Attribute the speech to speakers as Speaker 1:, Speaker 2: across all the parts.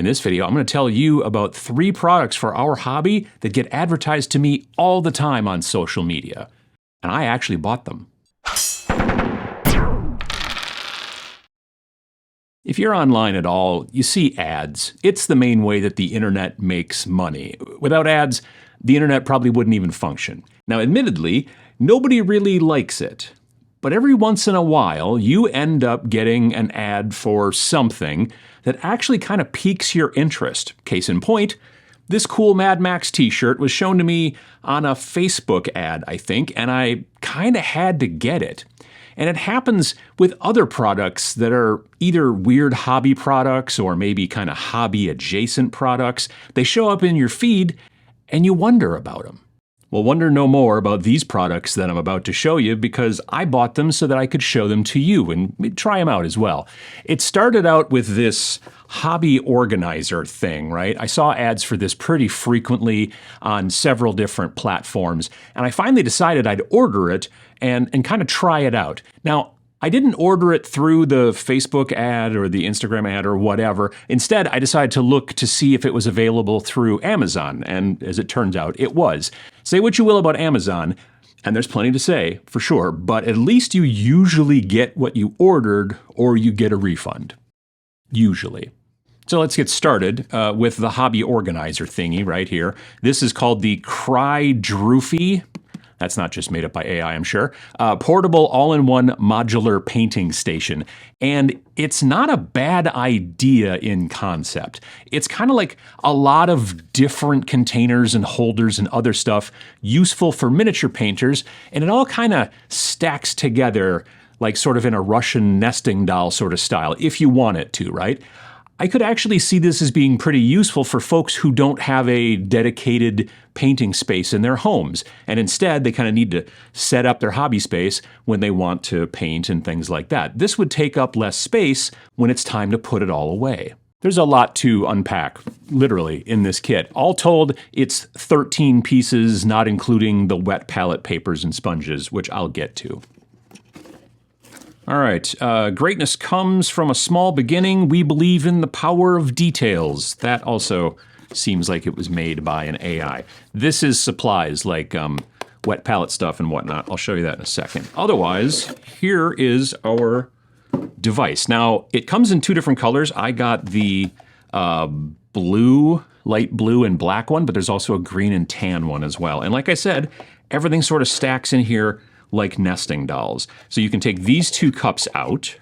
Speaker 1: In this video, I'm going to tell you about 3 products for our hobby that get advertised to me all the time on social media. And I actually bought them. If you're online at all, you see ads. It's the main way that the internet makes money. Without ads, the internet probably wouldn't even function. Now, admittedly, nobody really likes it. But every once in a while, you end up getting an ad for something that actually kind of piques your interest. Case in point, this cool Mad Max t-shirt was shown to me on a Facebook ad, I think, and I kind of had to get it. And it happens with other products that are either weird hobby products or maybe kind of hobby-adjacent products. They show up in your feed, and you wonder about them. Well, wonder no more about these products that I'm about to show you because I bought them so that I could show them to you and try them out as well. It started out with this hobby organizer thing, right? I saw ads for this pretty frequently on several different platforms, and I finally decided I'd order it and kind of try it out. Now, I didn't order it through the Facebook ad or the Instagram ad or whatever. Instead, I decided to look to see if it was available through Amazon, and as it turns out, it was. Say what you will about Amazon, and there's plenty to say, for sure, but at least you usually get what you ordered or you get a refund. Usually. So let's get started with the hobby organizer thingy right here. This is called the Cry-Droofy. That's not just made up by AI, I'm sure. Portable all-in-one modular painting station. And it's not a bad idea in concept. It's kind of like a lot of different containers and holders and other stuff useful for miniature painters. And it all kind of stacks together like sort of in a Russian nesting doll sort of style, if you want it to, right? I could actually see this as being pretty useful for folks who don't have a dedicated painting space in their homes. And instead, they kind of need to set up their hobby space when they want to paint and things like that. This would take up less space when it's time to put it all away. There's a lot to unpack, literally, in this kit. All told, it's 13 pieces, not including the wet palette papers and sponges, which I'll get to. All right, greatness comes from a small beginning. We believe in the power of details. That also seems like it was made by an AI. This is supplies like wet palette stuff and whatnot. I'll show you that in a second. Otherwise, here is our device. Now, it comes in 2 different colors. I got the blue, light blue and black one, but there's also a green and tan one as well. And like I said, everything sort of stacks in here like nesting dolls. So you can take these 2 cups out,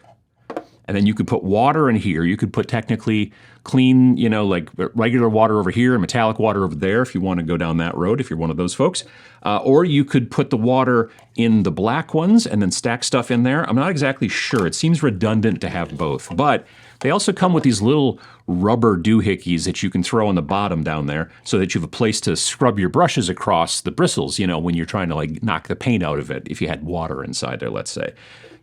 Speaker 1: and then you could put water in here. You could put technically clean, you know, like regular water over here and metallic water over there if you want to go down that road, if you're one of those folks. Or you could put the water in the black ones and then stack stuff in there. I'm not exactly sure. It seems redundant to have both, but they also come with these little rubber doohickeys that you can throw on the bottom down there so that you have a place to scrub your brushes across the bristles, you know, when you're trying to like knock the paint out of it, if you had water inside there, let's say.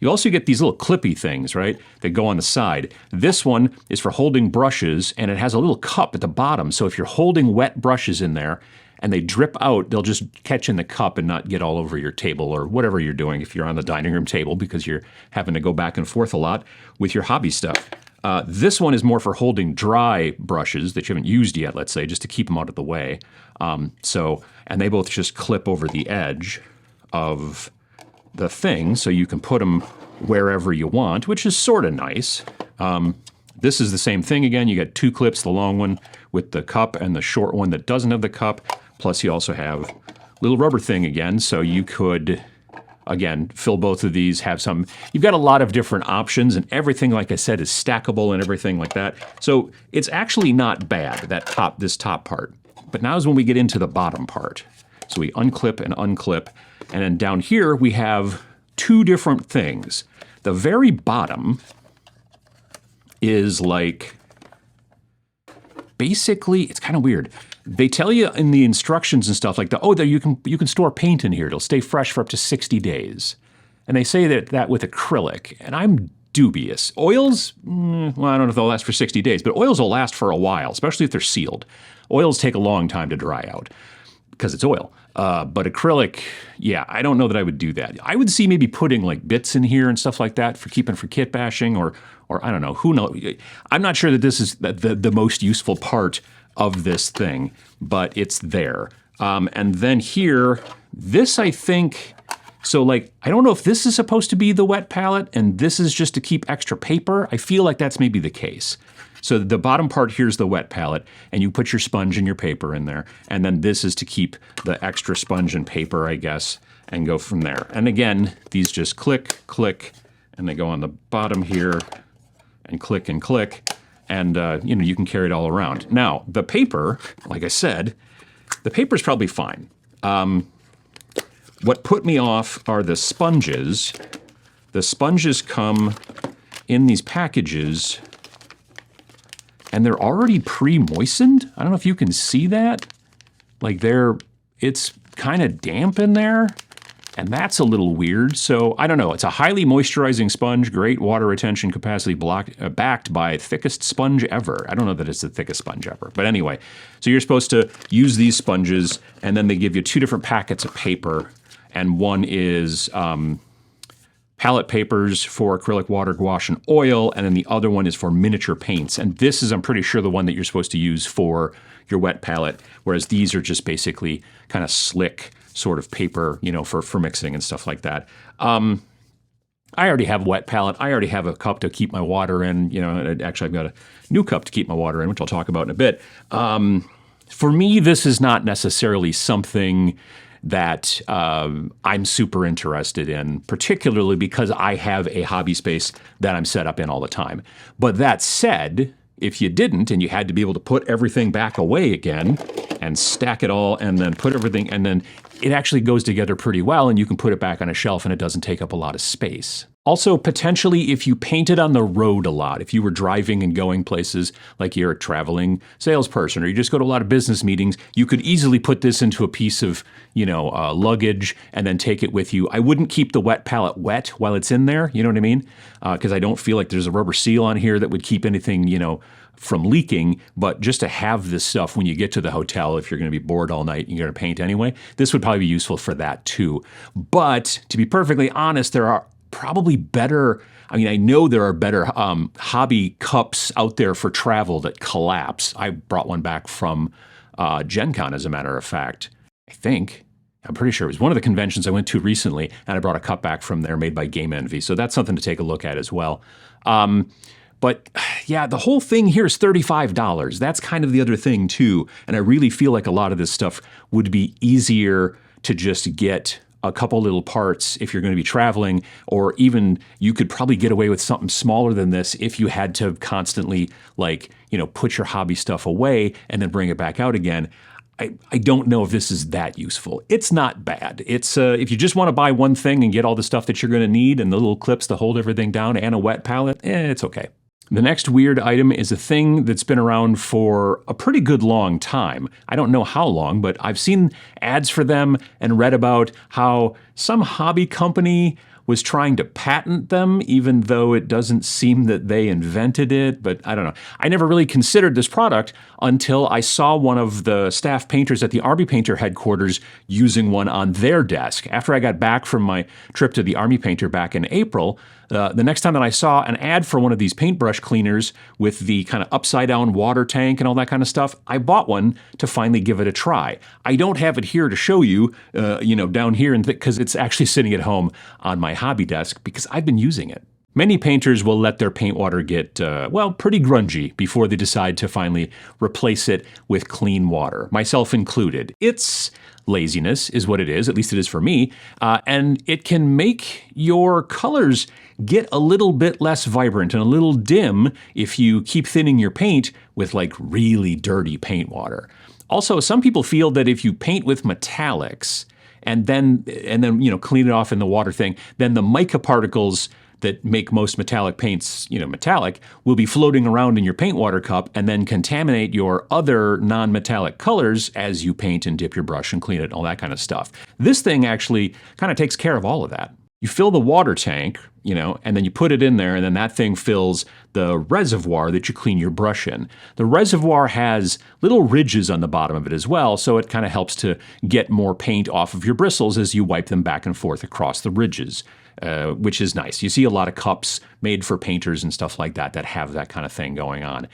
Speaker 1: You also get these little clippy things, right, that go on the side. This one is for holding brushes, and it has a little cup at the bottom, so if you're holding wet brushes in there and they drip out, they'll just catch in the cup and not get all over your table or whatever you're doing if you're on the dining room table because you're having to go back and forth a lot with your hobby stuff. This one is more for holding dry brushes that you haven't used yet, let's say, just to keep them out of the way. And they both just clip over the edge of the thing, so you can put them wherever you want, which is sort of nice. This is the same thing again. You got 2 clips, the long one with the cup and the short one that doesn't have the cup. Plus you also have a little rubber thing again, so you could, again, fill both of these, have some. You've got a lot of different options, and everything, like I said, is stackable and everything like that. So it's actually not bad, this top part. But now is when we get into the bottom part. So we unclip and unclip, and then down here we have 2 different things. The very bottom is like, basically, it's kind of weird. They tell you in the instructions and stuff like you can store paint in here. It'll stay fresh for up to 60 days. And they say that with acrylic, and I'm dubious. Oils, well, I don't know if they'll last for 60 days, but oils will last for a while, especially if they're sealed. Oils take a long time to dry out because it's oil. But acrylic, yeah, I don't know that I would do that. I would see maybe putting like bits in here and stuff like that for keeping for kit bashing, or I don't know, who knows. I'm not sure that this is the most useful part of this thing, but it's there. And then here, this I think, so like, I don't know if this is supposed to be the wet palette and this is just to keep extra paper. I feel like that's maybe the case. So the bottom part here is the wet palette, and you put your sponge and your paper in there, and then this is to keep the extra sponge and paper, I guess, and go from there. And again, these just click, click, and they go on the bottom here, and click, and you can carry it all around. Now, the paper, like I said, the paper's probably fine. What put me off are the sponges. The sponges come in these packages, and they're already pre-moistened. I don't know if you can see that. Like it's kind of damp in there, and that's a little weird. So I don't know. It's a highly moisturizing sponge, great water retention capacity, backed by thickest sponge ever. I don't know that it's the thickest sponge ever, but anyway. So you're supposed to use these sponges, and then they give you 2 different packets of paper, and one is palette papers for acrylic, water, gouache, and oil, and then the other one is for miniature paints. And this is, I'm pretty sure, the one that you're supposed to use for your wet palette, whereas these are just basically kind of slick sort of paper, for mixing and stuff like that. I already have a wet palette. I already have a cup to keep my water in. Actually, I've got a new cup to keep my water in, which I'll talk about in a bit. For me, this is not necessarily something that I'm super interested in, particularly because I have a hobby space that I'm set up in all the time. But that said, if you didn't and you had to be able to put everything back away again and stack it all and then put everything, and then it actually goes together pretty well and you can put it back on a shelf and it doesn't take up a lot of space. Also, potentially, if you painted on the road a lot, if you were driving and going places like you're a traveling salesperson or you just go to a lot of business meetings, you could easily put this into a piece of, luggage and then take it with you. I wouldn't keep the wet palette wet while it's in there, you know what I mean? Because I don't feel like there's a rubber seal on here that would keep anything, from leaking, but just to have this stuff when you get to the hotel, if you're going to be bored all night and you're going to paint anyway, this would probably be useful for that too. But to be perfectly honest, there are probably better, I know there are better hobby cups out there for travel that collapse. I brought one back from Gen Con, as a matter of fact. I'm pretty sure it was one of the conventions I went to recently, and I brought a cup back from there made by Game Envy. So that's something to take a look at as well. But yeah, the whole thing here is $35. That's kind of the other thing too. And I really feel like a lot of this stuff would be easier to just get a couple little parts if you're going to be traveling, or even you could probably get away with something smaller than this if you had to constantly put your hobby stuff away and then bring it back out again. I don't know if this is that useful. It's not bad. It's if you just want to buy one thing and get all the stuff that you're going to need and the little clips to hold everything down and a wet palette, it's okay. The next weird item is a thing that's been around for a pretty good long time. I don't know how long, but I've seen ads for them and read about how some hobby company was trying to patent them, even though it doesn't seem that they invented it. But I don't know. I never really considered this product until I saw one of the staff painters at the Army Painter headquarters using one on their desk. After I got back from my trip to the Army Painter back in April, the next time that I saw an ad for one of these paintbrush cleaners with the kind of upside down water tank and all that kind of stuff, I bought one to finally give it a try. I don't have it here to show you, down here, because it's actually sitting at home on my hobby desk because I've been using it. Many painters will let their paint water get, pretty grungy before they decide to finally replace it with clean water, myself included. It's laziness is what it is, at least it is for me, and it can make your colors get a little bit less vibrant and a little dim if you keep thinning your paint with really dirty paint water. Also, some people feel that if you paint with metallics and then clean it off in the water thing, then the mica particles that make most metallic paints, metallic, will be floating around in your paint water cup and then contaminate your other non-metallic colors as you paint and dip your brush and clean it and all that kind of stuff. This thing actually kind of takes care of all of that. You fill the water tank, and then you put it in there, and then that thing fills the reservoir that you clean your brush in. The reservoir has little ridges on the bottom of it as well, so it kind of helps to get more paint off of your bristles as you wipe them back and forth across the ridges, which is nice. You see a lot of cups made for painters and stuff like that that have that kind of thing going on.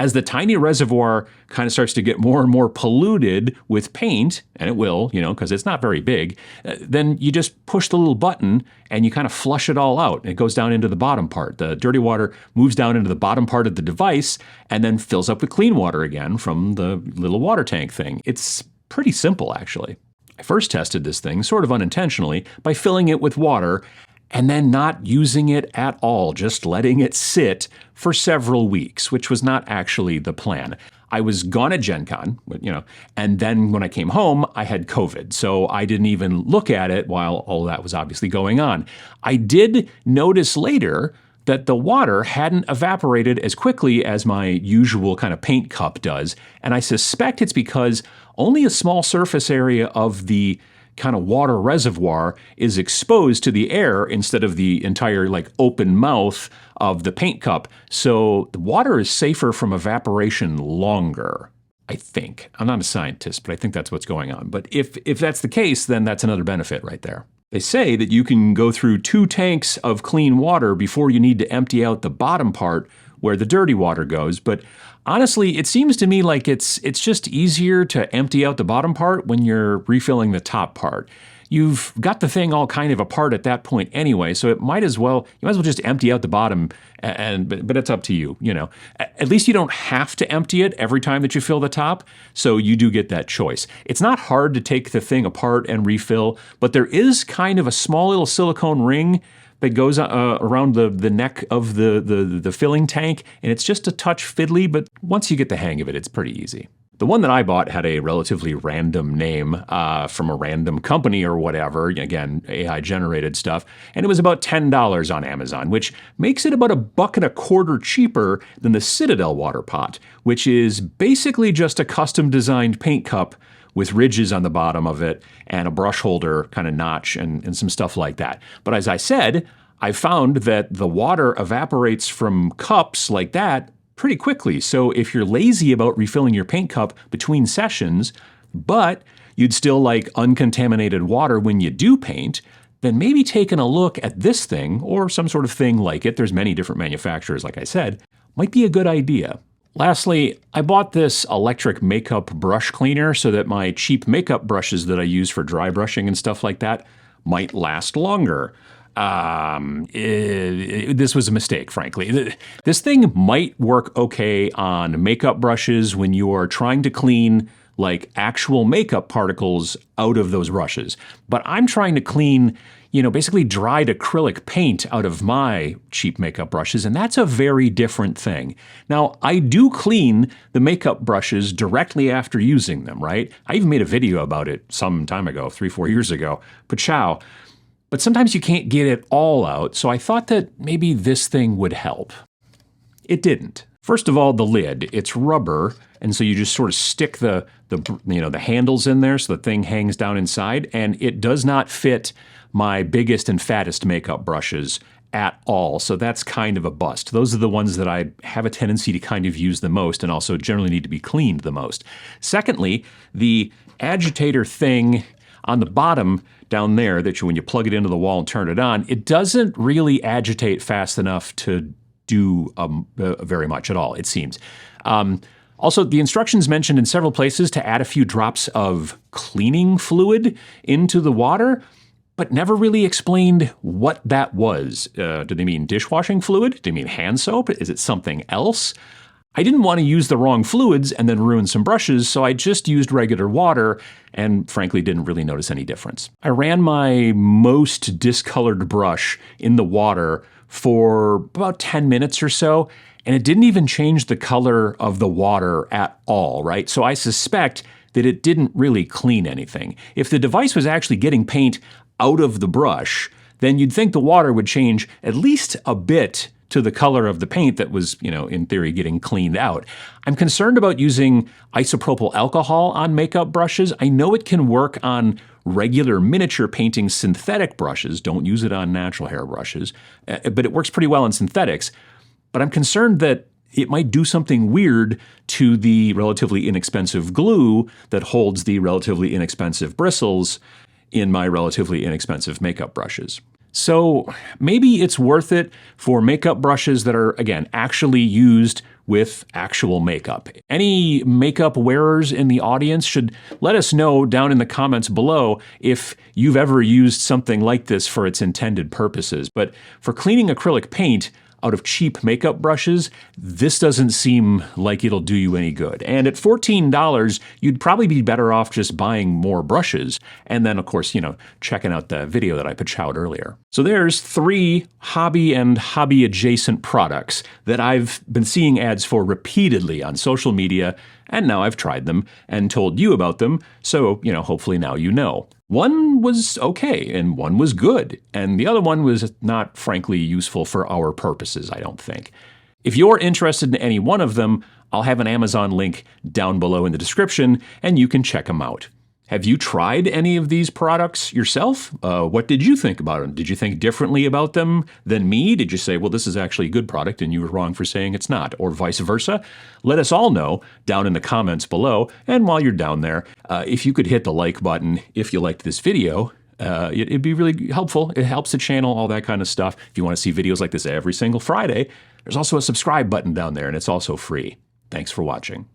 Speaker 1: As the tiny reservoir kind of starts to get more and more polluted with paint, and it will, because it's not very big, then you just push the little button and you kind of flush it all out. It goes down into the bottom part. The dirty water moves down into the bottom part of the device and then fills up with clean water again from the little water tank thing. It's pretty simple, actually. I first tested this thing, sort of unintentionally, by filling it with water and then not using it at all, just letting it sit for several weeks, which was not actually the plan. I was gone at Gen Con, and then when I came home, I had COVID, so I didn't even look at it while all that was obviously going on. I did notice later that the water hadn't evaporated as quickly as my usual kind of paint cup does, and I suspect it's because only a small surface area of the kind of water reservoir is exposed to the air instead of the entire open mouth of the paint cup. So the water is safer from evaporation longer, I think. I'm not a scientist, but I think that's what's going on. But if that's the case, then that's another benefit right there. They say that you can go through 2 tanks of clean water before you need to empty out the bottom part where the dirty water goes, but honestly, it seems to me like it's just easier to empty out the bottom part when you're refilling the top part. You've got the thing all kind of apart at that point anyway, so you might as well just empty out the bottom, but it's up to you, At least you don't have to empty it every time that you fill the top, so you do get that choice. It's not hard to take the thing apart and refill, but there is kind of a small little silicone ring that goes around the neck of the filling tank, and it's just a touch fiddly, but once you get the hang of it, it's pretty easy. The one that I bought had a relatively random name from a random company or whatever, again, AI-generated stuff, and it was about $10 on Amazon, which makes it about $1.25 cheaper than the Citadel water pot, which is basically just a custom-designed paint cup with ridges on the bottom of it and a brush holder kind of notch and some stuff like that. But as I said, I found that the water evaporates from cups like that pretty quickly. So if you're lazy about refilling your paint cup between sessions, but you'd still like uncontaminated water when you do paint, then maybe taking a look at this thing or some sort of thing like it, there's many different manufacturers, like I said, might be a good idea. Lastly, I bought this electric makeup brush cleaner so that my cheap makeup brushes that I use for dry brushing and stuff like that might last longer. This was a mistake, frankly. This thing might work okay on makeup brushes when you are trying to clean like actual makeup particles out of those brushes. But I'm trying to clean, basically dried acrylic paint out of my cheap makeup brushes, and that's a very different thing. Now, I do clean the makeup brushes directly after using them, right? I even made a video about it some time ago, 3-4 years ago. Pachow. But sometimes you can't get it all out, so I thought that maybe this thing would help. It didn't. First of all, the lid. It's rubber, and so you just sort of stick the handles in there so the thing hangs down inside, and it does not fit my biggest and fattest makeup brushes at all, so that's kind of a bust. Those are the ones that I have a tendency to kind of use the most and also generally need to be cleaned the most. Secondly, the agitator thing on the bottom down there that when you plug it into the wall and turn it on, it doesn't really agitate fast enough to do very much at all, it seems. Also, the instructions mentioned in several places to add a few drops of cleaning fluid into the water, but never really explained what that was. Do they mean dishwashing fluid? Do they mean hand soap? Is it something else? I didn't want to use the wrong fluids and then ruin some brushes, so I just used regular water and frankly didn't really notice any difference. I ran my most discolored brush in the water for about 10 minutes or so, and it didn't even change the color of the water at all, right? So I suspect that it didn't really clean anything. If the device was actually getting paint out of the brush, then you'd think the water would change at least a bit to the color of the paint that was, in theory getting cleaned out. I'm concerned about using isopropyl alcohol on makeup brushes. I know it can work on regular miniature painting synthetic brushes. Don't use it on natural hair brushes, but it works pretty well in synthetics. But I'm concerned that it might do something weird to the relatively inexpensive glue that holds the relatively inexpensive bristles in my relatively inexpensive makeup brushes. So maybe it's worth it for makeup brushes that are, again, actually used with actual makeup. Any makeup wearers in the audience should let us know down in the comments below if you've ever used something like this for its intended purposes. But for cleaning acrylic paint out of cheap makeup brushes, this doesn't seem like it'll do you any good. And at $14, you'd probably be better off just buying more brushes. And then, of course, checking out the video that I pachowed earlier. So there's 3 hobby and hobby adjacent products that I've been seeing ads for repeatedly on social media, and now I've tried them and told you about them. So, hopefully now you know. One was okay, and one was good, and the other one was not, frankly, useful for our purposes, I don't think. If you're interested in any one of them, I'll have an Amazon link down below in the description, and you can check them out. Have you tried any of these products yourself? What did you think about them? Did you think differently about them than me? Did you say, well, this is actually a good product and you were wrong for saying it's not, or vice versa? Let us all know down in the comments below. And while you're down there, if you could hit the like button if you liked this video, it'd be really helpful. It helps the channel, all that kind of stuff. If you want to see videos like this every single Friday, there's also a subscribe button down there, and it's also free. Thanks for watching.